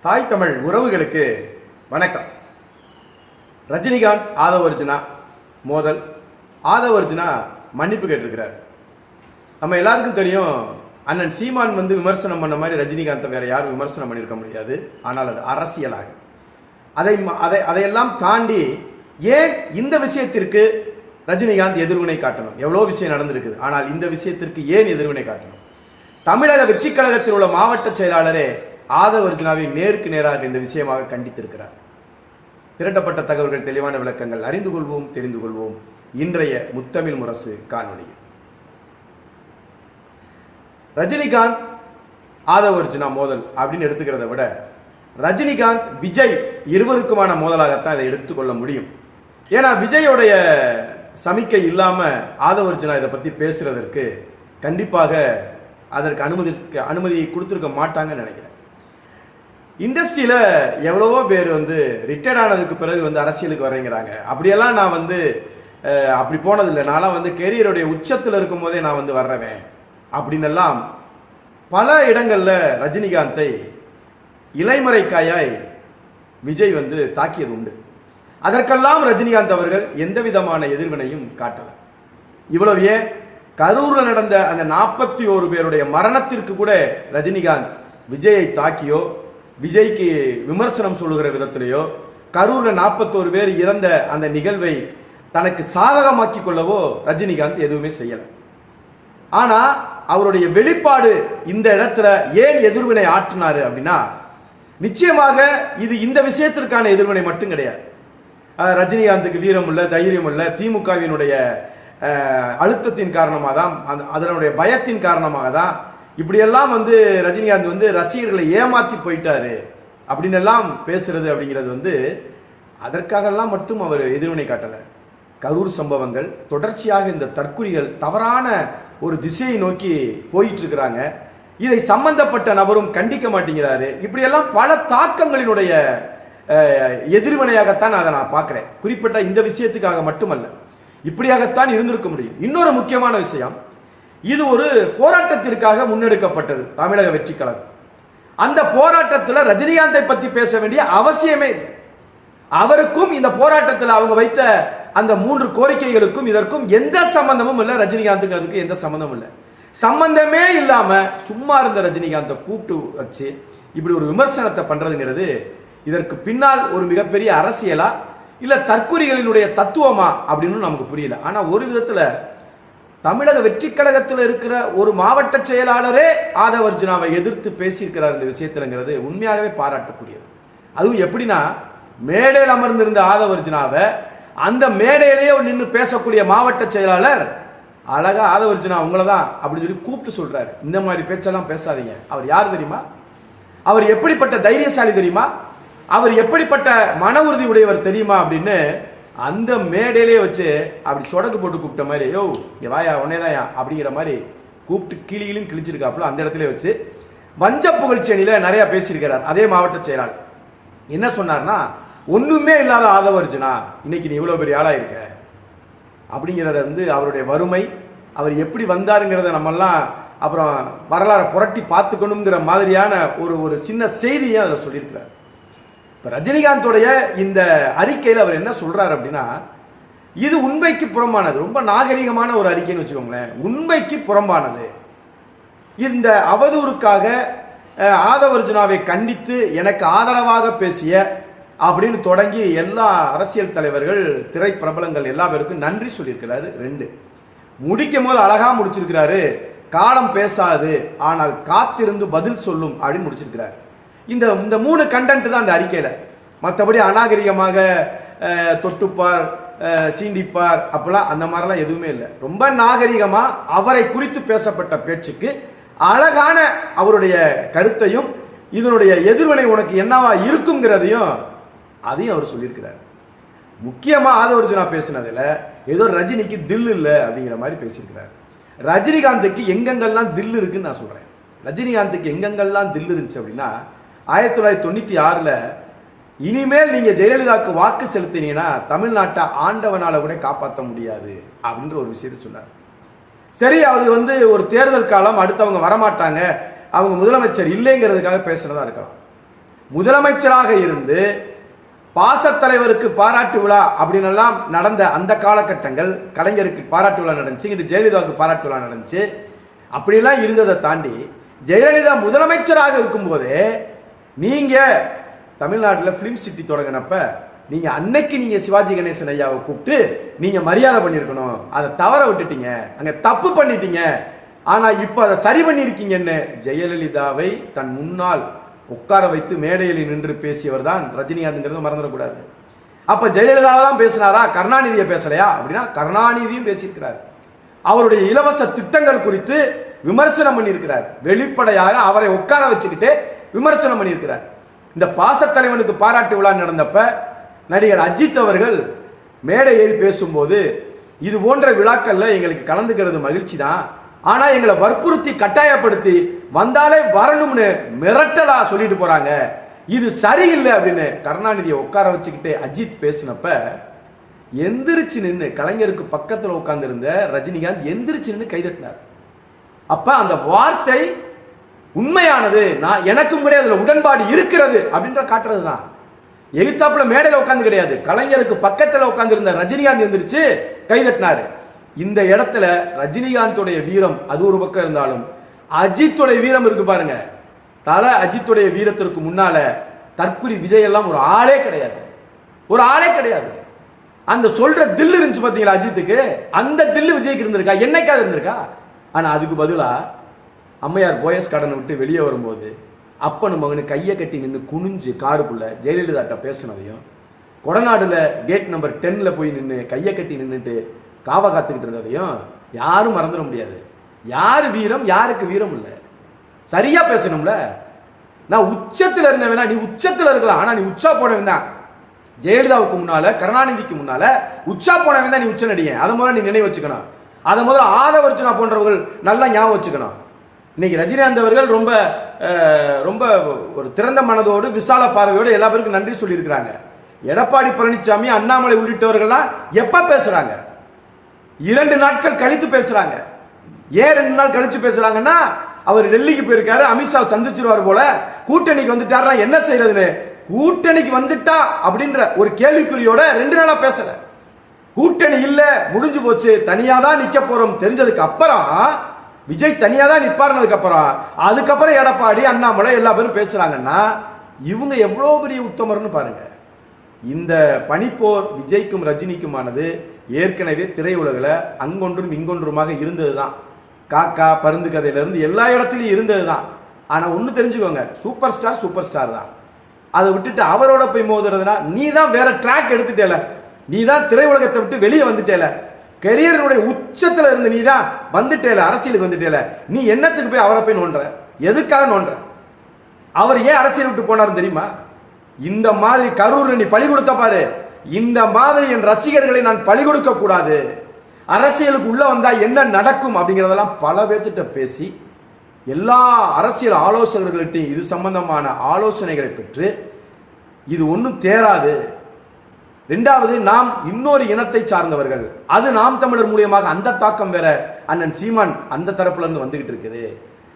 தாய் தமிழ் உறவுகளுக்கு வணக்கம். ரஜினிகாந்த் ஆதவர்ஜுனா மோதல். ஆதவர்ஜுனா மன்னிப்பு கேட்டிருக்கிறார். நம்ம எல்லாருக்கும் தெரியும், அண்ணன் சீமான் விமர்சனம் பண்ண மாதிரி ரஜினிகாந்தை வேற யாரும் விமர்சனம் பண்ணியிருக்க முடியாது. ஆனால் அது அரசியலாக அதையெல்லாம் தாண்டி ஏன் இந்த விஷயத்திற்கு ரஜினிகாந்த் எதிர்வினை காட்டணும்? எவ்வளோ விஷயம் நடந்திருக்குது, ஆனால் இந்த விஷயத்திற்கு ஏன் எதிர்வினை காட்டணும்? தமிழக வெற்றி கழகத்தில் உள்ள மாவட்ட செயலாளரே ஆதவர்ஜுனாவை நேருக்கு நேராக இந்த விஷயமாக கண்டித்திருக்கிறார். திரட்டப்பட்ட தகவல்கள், தெளிவான விளக்கங்கள் அறிந்து கொள்வோம், தெரிந்து கொள்வோம் இன்றைய முத்தமிழ் முரசு காணொலியில். ரஜினிகாந்த் ஆதவர்ஜுனா மோதல் அப்படின்னு எடுத்துக்கிறத விட ரஜினிகாந்த் விஜய் இருவருக்குமான மோதலாகத்தான் இதை எடுத்துக்கொள்ள முடியும். ஏன்னா விஜயோடைய சமிக்கை இல்லாம ஆதவர்ஜுனா இதை பத்தி பேசுறதற்கு கண்டிப்பாக அதற்கு அனுமதி கொடுத்துருக்க மாட்டாங்கன்னு நினைக்கிறேன். இண்டஸ்ட்ரியில எவ்வளவோ பேர் ரிட்டையர்ட் ஆனதுக்கு பிறகு அரசியலுக்கு வர்றேங்கிறாங்க. அப்படியெல்லாம் நான் அப்படி போனதில்லை. நான்லாம் கெரியருடைய உச்சத்தில் இருக்கும் போதே நான் வர்றவேன் அப்படின்னு எல்லாம் பல இடங்கள்ல ரஜினிகாந்தை இலைமறைக்காயாய் விஜய் தாக்கியது உண்டு. அதற்கெல்லாம் ரஜினிகாந்த் அவர்கள் எந்த விதமான எதிர்வினையும் காட்டல. இவ்வளவு ஏன், கரூர்ல நடந்த அந்த 41 பேருடைய மரணத்திற்கு கூட ரஜினிகாந்த் விஜயை தாக்கியோ, விஜய்க்கு விமர்சனம் சொல்லுகிற விதத்திலேயோ, கரூர்ல 41 பேர் இறந்த அந்த நிகழ்வை தனக்கு சாதகமாக்கி கொள்ளவோ ரஜினிகாந்த் எதுவுமே செய்யல. ஆனா அவருடைய வெளிப்பாடு இந்த இடத்துல ஏன் எதிர்வினை ஆற்றினாரு அப்படின்னா, நிச்சயமாக இது இந்த விஷயத்திற்கான எதிர்வினை மட்டும் கிடையாது. ரஜினிகாந்துக்கு வீரம் இல்ல, தைரியம் இல்ல, திமுகவினுடைய அழுத்தத்தின் காரணமாக தான், அதனுடைய பயத்தின் காரணமாக தான் இப்படியெல்லாம் ரஜினிகாந்த் ரசிகர்களை ஏமாத்தி போயிட்டாரு அப்படின்னு எல்லாம் பேசுறது அப்படிங்கிறது அதற்காகலாம் மட்டும் அவர் எதிர்வினை காட்டல. கரூர் சம்பவங்கள் தொடர்ச்சியாக இந்த தற்குறிகள் தவறான ஒரு திசையை நோக்கி போயிட்டு இருக்கிறாங்க. இதை சம்பந்தப்பட்ட நபரும் கண்டிக்க மாட்டேங்கிறாரு. இப்படியெல்லாம் பல தாக்கங்களினுடைய எதிர்வினையாகத்தான் அதை நான் பார்க்கிறேன். குறிப்பிட்ட இந்த விஷயத்துக்காக மட்டுமல்ல, இப்படியாகத்தான் இருந்திருக்க முடியும். இன்னொரு முக்கியமான விஷயம், இது ஒரு போராட்டத்திற்காக முன்னெடுக்கப்பட்டது தமிழக வெற்றி கழகம். அந்த போராட்டத்தில் ரஜினிகாந்தை பத்தி பேச வேண்டிய அவசியமே இல்லை. அவருக்கும் இந்த போராட்டத்தில் அவங்க வைத்த அந்த 3 கோரிக்கைகளுக்கும் இதற்கும் எந்த சம்பந்தமும் இல்லை. ரஜினிகாந்துக்கு அதுக்கு எந்த சம்பந்தமும் இல்லை. சம்பந்தமே இல்லாம சும்மா இருந்த ரஜினிகாந்தை கூப்பிட்டு வச்சு இப்படி ஒரு விமர்சனத்தை பண்றதுங்கிறது இதற்கு பின்னால் ஒரு மிகப்பெரிய அரசியலா இல்ல தற்குறிகளினுடைய தத்துவமா அப்படின்னு நமக்கு புரியல. ஆனா ஒரு விதத்துல தமிழக வெற்றி கழகத்தில் இருக்கிற ஒரு மாவட்ட செயலாளரே ஆதவர்ஜுனாவை எதிர்த்து பேசியிருக்கிறார் இந்த விஷயத்துலங்கிறது உண்மையாகவே பாராட்டக்கூடியது. அதுவும் எப்படின்னா, மேடையில் அமர்ந்திருந்த ஆதவர்ஜுனாவை அந்த மேடையிலேயே நின்று பேசக்கூடிய மாவட்ட செயலாளர் அழகா ஆதவர்ஜுனா உங்களை தான் அப்படின்னு சொல்லி கூப்பிட்டு சொல்றாரு, இந்த மாதிரி பேச்செல்லாம் பேசாதீங்க. அவர் யார் தெரியுமா? அவர் எப்படிப்பட்ட தைரியசாலி தெரியுமா? அவர் எப்படிப்பட்ட மன உறுதி உடையவர் தெரியுமா அப்படின்னு அந்த மேடையிலே வச்சு அப்படி சொடக்கு போட்டு கூப்பிட்ட மாதிரி, யோ இங்க வாயா உன்னேதாயா அப்படிங்கிற மாதிரி கூப்பிட்டு கிளியிலும் கிழிச்சிருக்காப்புல அந்த இடத்துல வச்சு வஞ்ச புகழ்ச்சியணியில நிறைய பேசியிருக்கிறார். அதே மாவட்ட செயலாளர் என்ன சொன்னார்னா, ஒண்ணுமே இல்லாத ஆதவர்ஜுனா இன்னைக்கு நீ இவ்வளவு பெரிய ஆளா இருக்க அப்படிங்கிறத அவருடைய வறுமை, அவர் எப்படி வந்தாருங்கிறத நம்மெல்லாம் அப்புறம் வரலாறை புரட்டி பார்த்துக்கணுங்கிற மாதிரியான ஒரு சின்ன செய்தியை அதில் சொல்லியிருக்கிறார். இப்போ ரஜினிகாந்தோடைய இந்த அறிக்கையில் அவர் என்ன சொல்றாரு அப்படின்னா, இது உண்மைக்கு புறம்பானது. ரொம்ப நாகரிகமான ஒரு அறிக்கைன்னு வச்சுக்கோங்களேன். உண்மைக்கு புறம்பானது. இந்த அவதூறுக்காக ஆதவர்ஜுனாவை கண்டித்து எனக்கு ஆதரவாக பேசிய அப்படின்னு தொடங்கி எல்லா அரசியல் தலைவர்கள், திரைப்பிரபலங்கள் எல்லா பேருக்கும் நன்றி சொல்லியிருக்கிறாரு. 2 முடிக்கும் போது அழகா முடிச்சிருக்கிறாரு. காலம் பேசாது ஆனால் காத்திருந்து பதில் சொல்லும் அப்படின்னு முடிச்சிருக்கிறாரு. இந்த 3 கண்டென்ட் தான் அந்த அறிக்கையில. மற்றபடி அநாகரிகமாக தொட்டுப்பார், சீண்டிப்பார் அப்பெல்லாம் அந்த மாதிரிலாம் எதுவுமே இல்லை. ரொம்ப நாகரிகமா அவரை குறித்து பேசப்பட்ட பேச்சுக்கு அழகான அவருடைய கருத்தையும் இதனுடைய எதிர்வினை உனக்கு என்னவா இருக்குங்கிறதையும் அதையும் அவர் சொல்லியிருக்கிறார். முக்கியமா ஆதவர்ஜுனா பேசினதுல ஏதோ ரஜினிக்கு தில் இல்லை அப்படிங்கிற மாதிரி பேசியிருக்கிறார். ரஜினிகாந்துக்கு எங்கெங்கெல்லாம் தில் இருக்குன்னு நான் சொல்றேன். ரஜினிகாந்துக்கு எங்கெங்கெல்லாம் தில் இருந்துச்சு அப்படின்னா, 1996ல் இனிமேல் நீங்க ஜெயலலிதாவுக்கு வாக்கு செலுத்தினீங்கன்னா தமிழ்நாட்டை ஆண்டவனால கூட காப்பாற்ற முடியாது அப்படின்ற ஒரு விஷயத்தை சொன்னார். சரி, அது ஒரு தேர்தல் காலம், அடுத்தவங்க வரமாட்டாங்க, அவங்க முதலமைச்சர் இல்லைங்கிறதுக்காக பேசுறதா இருக்கலாம். முதலமைச்சராக இருந்து பாசத்தலைவருக்கு பாராட்டு விழா அப்படின்னு எல்லாம் நடந்த அந்த காலகட்டங்கள், கலைஞருக்கு பாராட்டு விழா நடந்துச்சு, இங்கிட்டு ஜெயலலிதாவுக்கு பாராட்டு விழா நடந்துச்சு. அப்படிலாம் இருந்ததை தாண்டி ஜெயலலிதா முதலமைச்சராக இருக்கும்போதே நீங்க தமிழ்நாட்டில் பிலிம் சிட்டி தொடங்கினப்ப நீங்க அன்னைக்கு நீங்க சிவாஜி கணேசன் ஐயாவை கூப்பிட்டு நீங்க மரியாதை பண்ணிருக்கணும். அதை தவற விட்டுட்டீங்க, அங்க தப்பு பண்ணிட்டீங்க. ஆனா இப்ப அதை சரி பண்ணிருக்கீங்கன்னு ஜெயலலிதாவை தன் முன்னால் உட்கார வைத்து மேடையில் நின்று பேசியவர் தான் ரஜினிகாந்த்ங்கிறது மறந்துடக்கூடாது. அப்ப ஜெயலலிதாவை தான் பேசினாரா, கருணாநிதியை பேசலையா அப்படின்னா கருணாநிதியும் பேசியிருக்கிறார். அவருடைய இலவச திட்டங்கள் குறித்து விமர்சனம் பண்ணியிருக்கிறார். வெளிப்படையாக அவரை உட்கார வச்சுக்கிட்டு விமர்சனம் பண்ணியிருக்கிறார். இந்த பாசத்தலைவனுக்கு பாராட்டு விழா நடந்தப்ப நடிகர் அஜித் அவர்கள் மேடை ஏறி பேசும்போது இது போன்ற விழாக்கள்ல எங்களுக்கு கலந்துக்கிறது மகிழ்ச்சி தான், ஆனா எங்களை வற்புறுத்தி கட்டாயப்படுத்தி வந்தாலே வரணும்னு மிரட்டலா சொல்லிட்டு போறாங்க, இது சரியில்லை அப்படின்னு கருணாநிதியை உட்கார வச்சுக்கிட்டு அஜித் பேசினப்ப எந்திரிச்சு நின்று கலைஞருக்கு பக்கத்தில் உட்கார்ந்து இருந்த ரஜினிகாந்த் எந்திரிச்சு நின்று கைதட்டினார். அப்ப அந்த வார்த்தை உண்மையானது, நான் எனக்கும் கூட அதுல உடன்பாடு இருக்கிறது அப்படின்ற காட்டுறது தான். எதிர்த்தாப்புல மேடையில் உட்கார்ந்து கிடையாது, கலைஞருக்கு பக்கத்தில் உட்கார்ந்து இருந்த ரஜினிகாந்த் எந்திரிச்சு கைதட்டினாரு. இந்த இடத்துல ரஜினிகாந்தோடைய வீரம் அது ஒரு பக்கம் இருந்தாலும் அஜித்துடைய வீரம் இருக்கு பாருங்க. தலை அஜித்துடைய வீரத்திற்கு முன்னால தற்குறி விஜய் எல்லாம் ஒரு ஆளே கிடையாது, ஒரு ஆளே கிடையாது. அந்த சொல்ற தில்லு இருந்துச்சு பாத்தீங்களா அஜித்துக்கு, அந்த தில்லு விஜய்க்கு இருந்திருக்கா, என்னைக்காவது இருந்திருக்கா? ஆனா அதுக்கு பதிலா அம்மையார் போயஸ் கடனை விட்டு வெளியே வரும்போது அப்பனும் மகனு கையை கட்டி நின்று குனிஞ்சு காருக்குள்ள ஜெயலலிதாட்ட பேசினதையும், கொடநாடுல கேட் நம்பர் 10ல போய் நின்று கையை கட்டி நின்றுட்டு காவ காத்துக்கிட்டு இருந்ததையும் யாரும் மறந்துட முடியாது. யாரு வீரம், யாருக்கு வீரம் இல்லை, சரியா பேசணும்ல. நான் உச்சத்துல இருந்தவனா, நீ உச்சத்துல இருக்கலாம், ஆனா நீ உச்சா போனவன் தான். ஜெயலலிதாவுக்கு முன்னால கருணாநிதிக்கு முன்னால உச்சா போனவன் தான் நீ உச்ச நடிகன். அதை முதல்ல நீ நினைவு வச்சுக்கணும். அதை முதல்ல ஆதவர்ஜுனா போன்றவர்கள் நல்லா ஞாபகம் வச்சுக்கணும். இன்னைக்கு ரஜினிகாந்த் அவர்கள் ரொம்ப ரொம்ப ஒரு திறந்த மனதோடு விசால பார்வையோடு எல்லா பேருக்கும் நன்றி சொல்லியிருக்கிறாங்க. எடப்பாடி பழனிசாமி, அண்ணாமலை உள்ளிட்டவர்கள்லாம் எப்ப பேசுறாங்க? 2 நாட்கள் கழித்து பேசுறாங்க. ஏன் 2 நாள் கழிச்சு பேசுறாங்கன்னா, அவர் டெல்லிக்கு போயிருக்காரு, அமித்ஷா சந்திச்சிருவார் போல, கூட்டணிக்கு வந்துட்டாருன்னா என்ன செய்யறதுன்னு, கூட்டணிக்கு வந்துட்டா அப்படின்ற ஒரு கேள்விக்குறியோட 2 நாளா பேசல. கூட்டணி இல்ல, முடிஞ்சு போச்சு, தனியா தான் நிக்க போறோம் தெரிஞ்சதுக்கு அப்புறம், விஜய் தனியா தான் நிப்பாருனதுக்கு அப்புறம், அதுக்கப்புறம் எடப்பாடி, அண்ணாமலை எல்லா பேரும் பேசுறாங்கன்னா இவங்க எவ்வளவு பெரிய உத்தமர்னு பாருங்க. இந்த பனிப்போர் விஜய்க்கும் ரஜினிக்குமானது ஏற்கனவே திரையுலகில் அங்கொன்றும் இங்கொன்றுமாக இருந்ததுதான். காக்கா பருந்து கதையிலிருந்து எல்லா இடத்துலையும் இருந்ததுதான். ஆனா ஒண்ணு தெரிஞ்சுக்கோங்க, சூப்பர் ஸ்டார் சூப்பர் ஸ்டார் தான். அதை விட்டுட்டு அவரோட போய் மோதுறதுனா நீ தான் வேற ட்ராக் எடுத்துட்டேல, நீ தான் திரையுலகத்தை விட்டு வெளியே வந்துட்டேல, கரியரினுடைய உச்சத்துல இருந்து நீ தான் வந்துட்டேல, அரசியலுக்கு வந்துட்டேல, நீ என்னத்துக்கு போய் அவரை போய் நோன்ற? எதுக்காக நோன்ற? அவர் ஏன் அரசியல் விட்டு போனார் தெரியுமா? இந்த மாதிரி கரூர் நீ பழி கொடுத்த பாரு, இந்த மாதிரி என் ரசிகர்களை நான் பழி கொடுக்க கூடாது, அரசியலுக்கு உள்ள வந்தா என்ன நடக்கும் அப்படிங்கிறதெல்லாம் பல பேர்த்திட்ட பேசி எல்லா அரசியல் ஆலோசகர்கள்ட்டையும் இது சம்பந்தமான ஆலோசனைகளை பெற்று இது ஒன்றும் தேராது. 2வது, நாம் இன்னொரு இனத்தை சார்ந்தவர்கள், அது நாம் தமிழர் மூலியமாக அந்த தாக்கம் வேற அண்ணன் சீமான் அந்த தரப்புல இருந்து வந்துகிட்டு இருக்குது.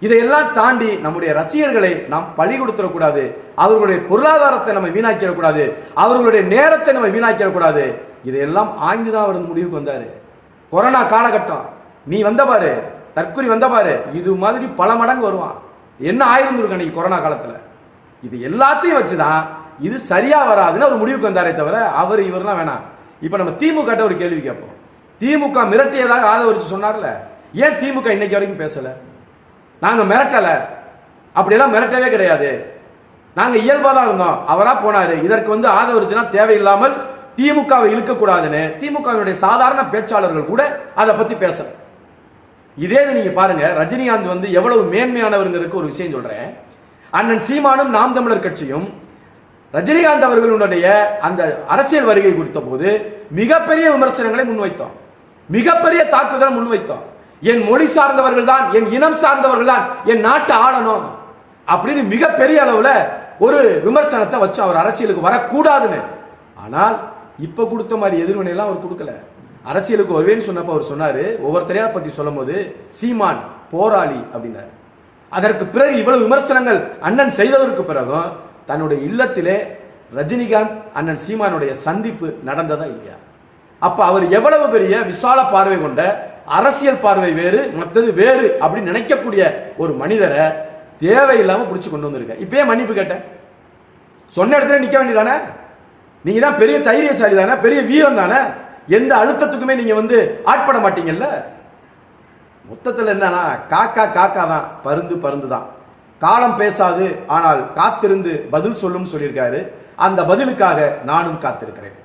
இதையெல்லாம் தாண்டி நம்முடைய ரசிகர்களை நாம் பழி கொடுத்துடக்கூடாது, அவர்களுடைய பொருளாதாரத்தை நம்ம வீணாக்கிடக்கூடாது, அவர்களுடைய நேரத்தை நம்ம வீணாக்கிடக்கூடாது. இதையெல்லாம் ஆய்ந்துதான் அவர் முடிவுக்கு வந்தாரு. கொரோனா காலகட்டம், நீ வந்த பாரு, தற்கொலை வந்த பாரு, இது மாதிரி பல மடங்கு வருவான். என்ன ஆயிருந்திருக்கு அன்னைக்கு கொரோனா காலத்துல? இது எல்லாத்தையும் வச்சுதான் இது சரியா வராதுன்னு அவர் முடிவுக்கு வந்தாரே தவிர அவர் இவரெல்லாம் வேணாம். இப்ப நம்ம திமுக ஒரு கேள்வி கேட்போம். திமுக மிரட்டியதாக ஆதரிச்சு சொன்னார்ல, ஏன் திமுக இன்னைக்கு வரைக்கும் பேசல? நாங்க மிரட்டல, அப்படியெல்லாம் மிரட்டவே கிடையாது, நாங்க இயல்பா தான் இருந்தோம், அவரா போனாரு, இதற்கு ஆதரிச்சுனா தேவையில்லாமல் திமுகவை இழுக்க கூடாதுன்னு திமுகவினுடைய சாதாரண பேச்சாளர்கள் கூட அதை பத்தி பேசல. இதே நீங்க பாருங்க, ரஜினிகாந்த் எவ்வளவு மேன்மையானவர்களுக்கு ஒரு விஷயம் சொல்றேன். அண்ணன் சீமானும் நாம் தமிழர் கட்சியும் ரஜினிகாந்த் அவர்களுடைய அந்த அரசியல் வருகை குறித்த போது மிகப்பெரிய விமர்சனங்களை முன்வைத்தோம், மிகப்பெரிய தாக்குதல் முன்வைத்தோம். என் மொழி சார்ந்தவர்கள் தான், என் இனம் சார்ந்தவர்கள் தான் என் நாட்டை ஆளணும் அப்படின்னு மிகப்பெரிய அளவுல ஒரு விமர்சனத்தை வச்சு அவர் அரசியலுக்கு வரக்கூடாதுன்னு. ஆனால் இப்ப கொடுத்த மாதிரி எதிர்வினையெல்லாம் அவர் கொடுக்கல. அரசியலுக்கு வருவேன்னு சொன்னப்ப அவர் சொன்னாரு, ஒவ்வொருத்தரையா பத்தி சொல்லும் போது சீமான் போராளி அப்படின்னாரு. அதற்கு பிறகு இவ்வளவு விமர்சனங்கள் அண்ணன் செய்ததற்கு பிறகும் தன்னுடைய இல்லத்திலே ரஜினிகாந்த் அண்ணன் சீமானுடைய சந்திப்பு நடந்ததா இல்லையா? அப்ப அவர் எவ்வளவு பெரிய விசால பார்வை கொண்ட, அரசியல் பார்வை வேறு மற்றது வேறு அப்படின்னு நினைக்கக்கூடிய ஒரு மனிதரை தேவையில்லாம பிடிச்சு கொண்டு வந்திருக்க. இப்பயே மன்னிப்பு கேட்டேன், சொன்ன இடத்துல நிக்க வேண்டியதானே? நீங்க தான் பெரிய தைரியசாலி தானே, பெரிய வீரம் தானே, எந்த அழுத்தத்துக்குமே நீங்க ஆட்பட மாட்டீங்கல்ல. மொத்தத்தில் என்னன்னா காக்கா காக்கா தான், பருந்து பருந்து தான். காலம் பேசாது ஆனால் காத்திருந்து பதில் சொல்லும் சொல்லியிருக்காரு. அந்த பதிலுக்காக நானும் காத்திருக்கிறேன்.